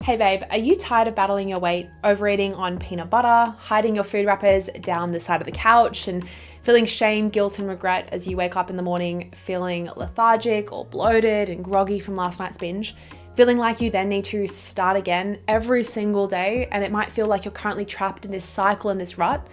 Hey babe, are you tired of battling your weight, overeating on peanut butter, hiding your food wrappers down the side of the couch, and feeling shame, guilt, and regret as you wake up in the morning feeling lethargic or bloated and groggy from last night's binge? Feeling like you then need to start again every single day, and it might feel like you're currently trapped in this cycle and this rut?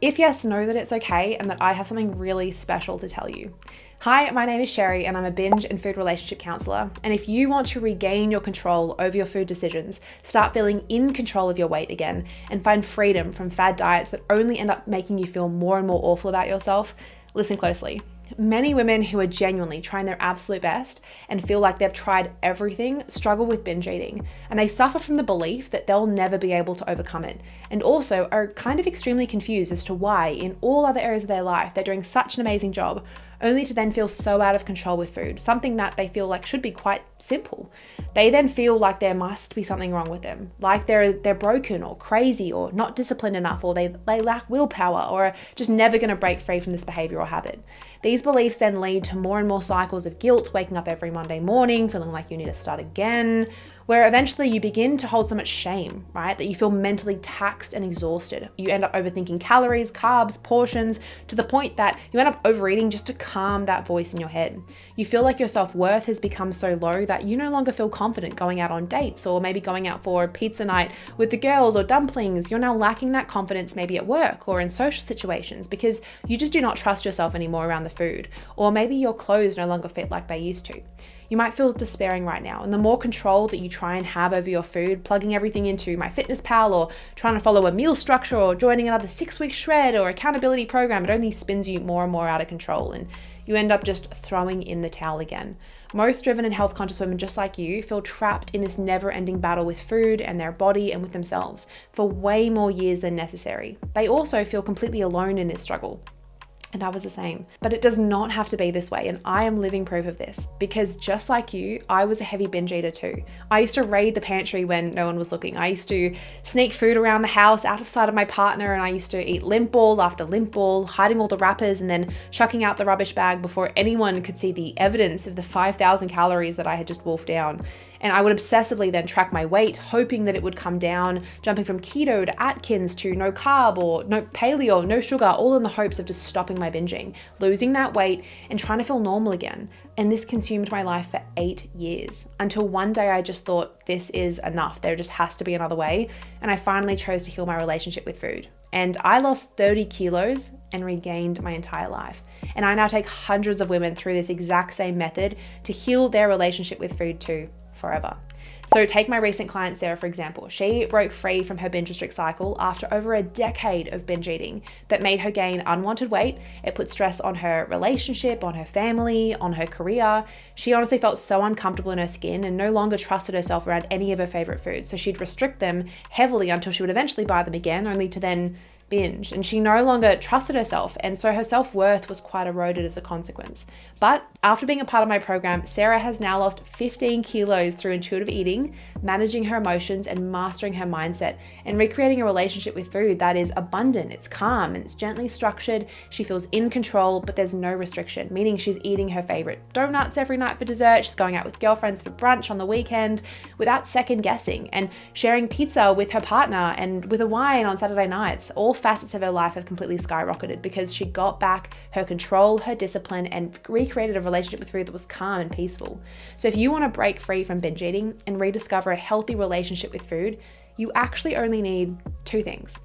If yes, know that it's okay and that I have something really special to tell you. Hi, my name is Sherry and I'm a binge and food relationship counselor. And if you want to regain your control over your food decisions, start feeling in control of your weight again, and find freedom from fad diets that only end up making you feel more and more awful about yourself, listen closely. Many women who are genuinely trying their absolute best and feel like they've tried everything struggle with binge eating, and they suffer from the belief that they'll never be able to overcome it, and also are kind of extremely confused as to why in all other areas of their life they're doing such an amazing job, only to then feel so out of control with food, something that they feel like should be quite simple. They then feel like there must be something wrong with them, like they're broken or crazy or not disciplined enough, or they lack willpower or are just never going to break free from this behavior or habit. These beliefs then lead to more and more cycles of guilt, waking up every Monday morning feeling like you need to start again, where eventually you begin to hold so much shame, right? That you feel mentally taxed and exhausted. You end up overthinking calories, carbs, portions, to the point that you end up overeating just to calm that voice in your head. You feel like your self-worth has become so low that you no longer feel confident going out on dates, or maybe going out for pizza night with the girls or dumplings. You're now lacking that confidence maybe at work or in social situations because you just do not trust yourself anymore around the food. Or maybe your clothes no longer fit like they used to. You might feel despairing right now, and the more control that you try and have over your food, plugging everything into MyFitnessPal or trying to follow a meal structure or joining another 6-week shred or accountability program, it only spins you more and more out of control, and you end up just throwing in the towel again. Most driven and health conscious women just like you feel trapped in this never-ending battle with food and their body and with themselves for way more years than necessary. They also feel completely alone in this struggle. And I was the same. But it does not have to be this way, and I am living proof of this, because just like you, I was a heavy binge eater too. I used to raid the pantry when no one was looking. I used to sneak food around the house out of sight of my partner, and I used to eat limp ball after limp ball, hiding all the wrappers and then chucking out the rubbish bag before anyone could see the evidence of the 5,000 calories that I had just wolfed down. And I would obsessively then track my weight, hoping that it would come down, jumping from keto to Atkins to no carb or no paleo, no sugar, all in the hopes of just stopping my binging, losing that weight and trying to feel normal again. And this consumed my life for 8 years, until one day I just thought, this is enough. There just has to be another way. And I finally chose to heal my relationship with food. And I lost 30 kilos and regained my entire life. And I now take hundreds of women through this exact same method to heal their relationship with food too, forever. So take my recent client, Sarah, for example. She broke free from her binge restrict cycle after over a decade of binge eating that made her gain unwanted weight. It put stress on her relationship, on her family, on her career. She honestly felt so uncomfortable in her skin and no longer trusted herself around any of her favorite foods. So she'd restrict them heavily until she would eventually buy them again, only to then binge. And she no longer trusted herself, and so her self-worth was quite eroded as a consequence. But after being a part of my program, Sarah has now lost 15 kilos through intuitive eating, managing her emotions and mastering her mindset, and recreating a relationship with food that is abundant, it's calm, and it's gently structured. She feels in control, but there's no restriction, meaning she's eating her favorite donuts every night for dessert, she's going out with girlfriends for brunch on the weekend without second guessing, and sharing pizza with her partner and with a wine on Saturday nights. All facets of her life have completely skyrocketed because she got back her control, her discipline, and recreated a relationship with food that was calm and peaceful. So if you want to break free from binge eating and rediscover a healthy relationship with food, you actually only need 2 things.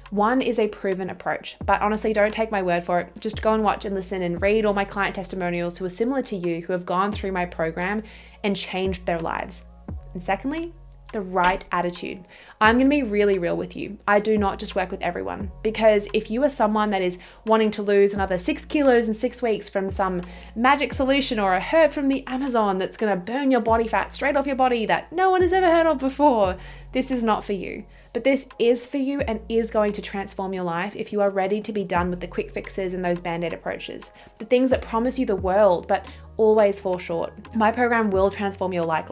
One is a proven approach, but honestly, don't take my word for it. Just go and watch and listen and read all my client testimonials who are similar to you, who have gone through my program and changed their lives. And secondly, the right attitude. I'm going to be really real with you. I do not just work with everyone, because if you are someone that is wanting to lose another 6 kilos in 6 weeks from some magic solution or a herb from the Amazon that's going to burn your body fat straight off your body that no one has ever heard of before, this is not for you. But this is for you and is going to transform your life if you are ready to be done with the quick fixes and those band-aid approaches. The things that promise you the world, but always fall short. My program will transform your life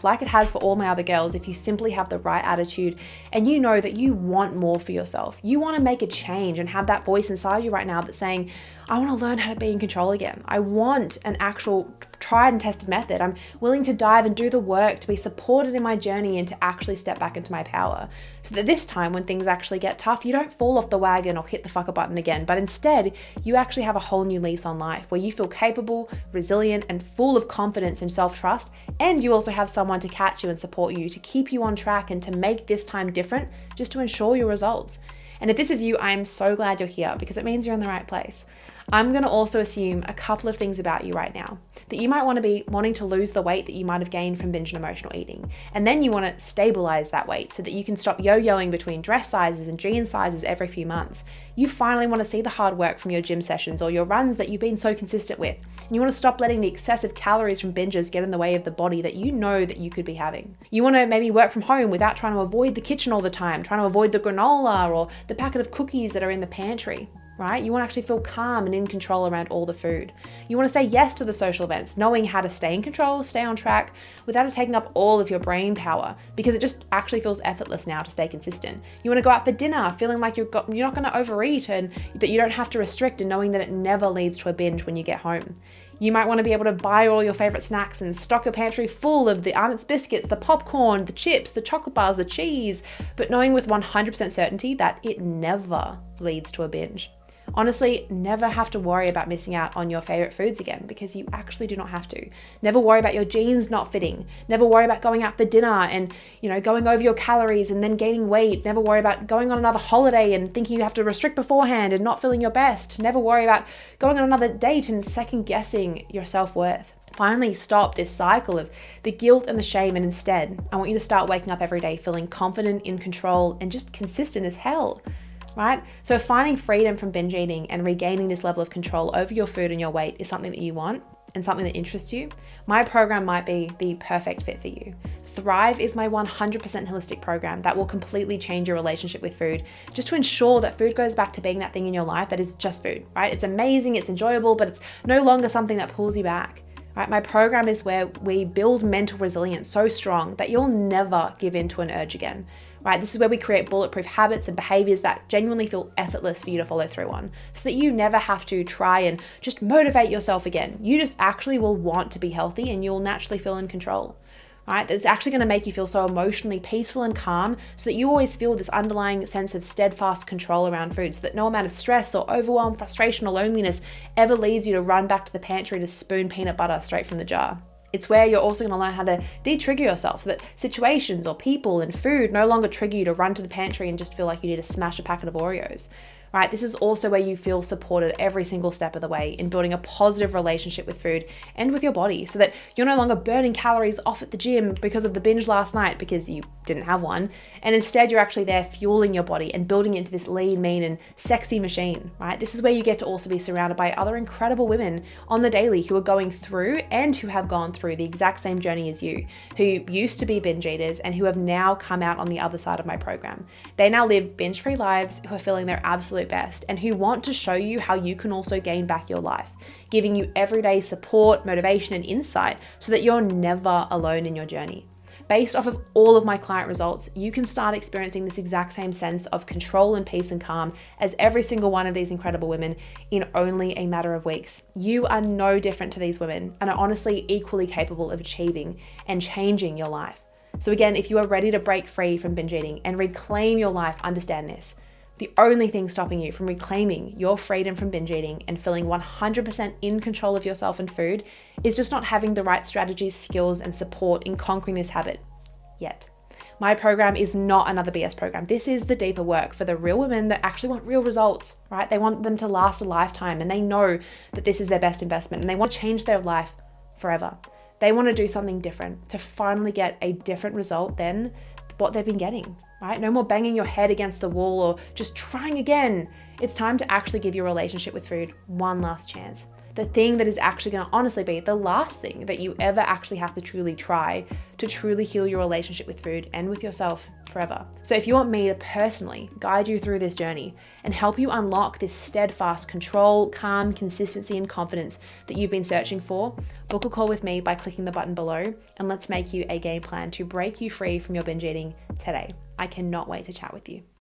like it has for all my other girls if you simply have the right attitude and you know that you want more for yourself. You want to make a change and have that voice inside you right now that's saying, I want to learn how to be in control again. I want an actual tried and tested method. I'm willing to dive and do the work to be supported in my journey and to actually step back into my power. So that this time when things actually get tough, you don't fall off the wagon or hit the fucker button again, but instead you actually have a whole new lease on life where you feel capable, resilient, and full of confidence and self-trust. And you also have someone to catch you and support you, to keep you on track and to make this time different, just to ensure your results. And if this is you, I am so glad you're here because it means you're in the right place. I'm going to also assume a couple of things about you right now. That you might want to be wanting to lose the weight that you might have gained from binge and emotional eating. And then you want to stabilize that weight so that you can stop yo-yoing between dress sizes and jean sizes every few months. You finally want to see the hard work from your gym sessions or your runs that you've been so consistent with. And you want to stop letting the excessive calories from binges get in the way of the body that you know that you could be having. You want to maybe work from home without trying to avoid the kitchen all the time, trying to avoid the granola or the packet of cookies that are in the pantry. Right? You want to actually feel calm and in control around all the food. You want to say yes to the social events, knowing how to stay in control, stay on track, without it taking up all of your brain power, because it just actually feels effortless now to stay consistent. You want to go out for dinner, feeling like you're not going to overeat and that you don't have to restrict, and knowing that it never leads to a binge when you get home. You might want to be able to buy all your favorite snacks and stock your pantry full of the Arnott's biscuits, the popcorn, the chips, the chocolate bars, the cheese, but knowing with 100% certainty that it never leads to a binge. Honestly, never have to worry about missing out on your favorite foods again, because you actually do not have to. Never worry about your jeans not fitting. Never worry about going out for dinner and, going over your calories and then gaining weight. Never worry about going on another holiday and thinking you have to restrict beforehand and not feeling your best. Never worry about going on another date and second guessing your self-worth. Finally, stop this cycle of the guilt and the shame, and instead, I want you to start waking up every day feeling confident, in control, and just consistent as hell. Right? So finding freedom from binge eating and regaining this level of control over your food and your weight is something that you want and something that interests you. My program might be the perfect fit for you. Thrive is my 100% holistic program that will completely change your relationship with food, just to ensure that food goes back to being that thing in your life that is just food, right? It's amazing, it's enjoyable, but it's no longer something that pulls you back. Right? My program is where we build mental resilience so strong that you'll never give in to an urge again. Right? This is where we create bulletproof habits and behaviors that genuinely feel effortless for you to follow through on, so that you never have to try and just motivate yourself again. You just actually will want to be healthy and you'll naturally feel in control. Right? It's actually going to make you feel so emotionally peaceful and calm, so that you always feel this underlying sense of steadfast control around food, so that no amount of stress or overwhelm, frustration or loneliness ever leads you to run back to the pantry to spoon peanut butter straight from the jar. It's where you're also going to learn how to de-trigger yourself, so that situations or people and food no longer trigger you to run to the pantry and just feel like you need to smash a packet of Oreos. Right? This is also where you feel supported every single step of the way in building a positive relationship with food and with your body, so that you're no longer burning calories off at the gym because of the binge last night because you didn't have one, and instead you're actually there fueling your body and building it into this lean, mean, and sexy machine. Right? This is where you get to also be surrounded by other incredible women on the daily who are going through and who have gone through the exact same journey as you, who used to be binge eaters and who have now come out on the other side of my program. They now live binge-free lives, who are feeling their absolute best, and who want to show you how you can also gain back your life, giving you everyday support, motivation, and insight, so that you're never alone in your journey. Based off of all of my client results, you can start experiencing this exact same sense of control and peace and calm as every single one of these incredible women in only a matter of weeks. You are no different to these women and are honestly equally capable of achieving and changing your life. So again, if you are ready to break free from binge eating and reclaim your life, understand this. The only thing stopping you from reclaiming your freedom from binge eating and feeling 100% in control of yourself and food is just not having the right strategies, skills, and support in conquering this habit yet. My program is not another BS program. This is the deeper work for the real women that actually want real results, right? They want them to last a lifetime, and they know that this is their best investment, and they want to change their life forever. They want to do something different to finally get a different result than what they've been getting, right? No more banging your head against the wall or just trying again. It's time to actually give your relationship with food one last chance. The thing that is actually going to honestly be the last thing that you ever actually have to truly try to truly heal your relationship with food and with yourself forever. So if you want me to personally guide you through this journey and help you unlock this steadfast control, calm, consistency, and confidence that you've been searching for, book a call with me by clicking the button below, and let's make you a game plan to break you free from your binge eating today. I cannot wait to chat with you.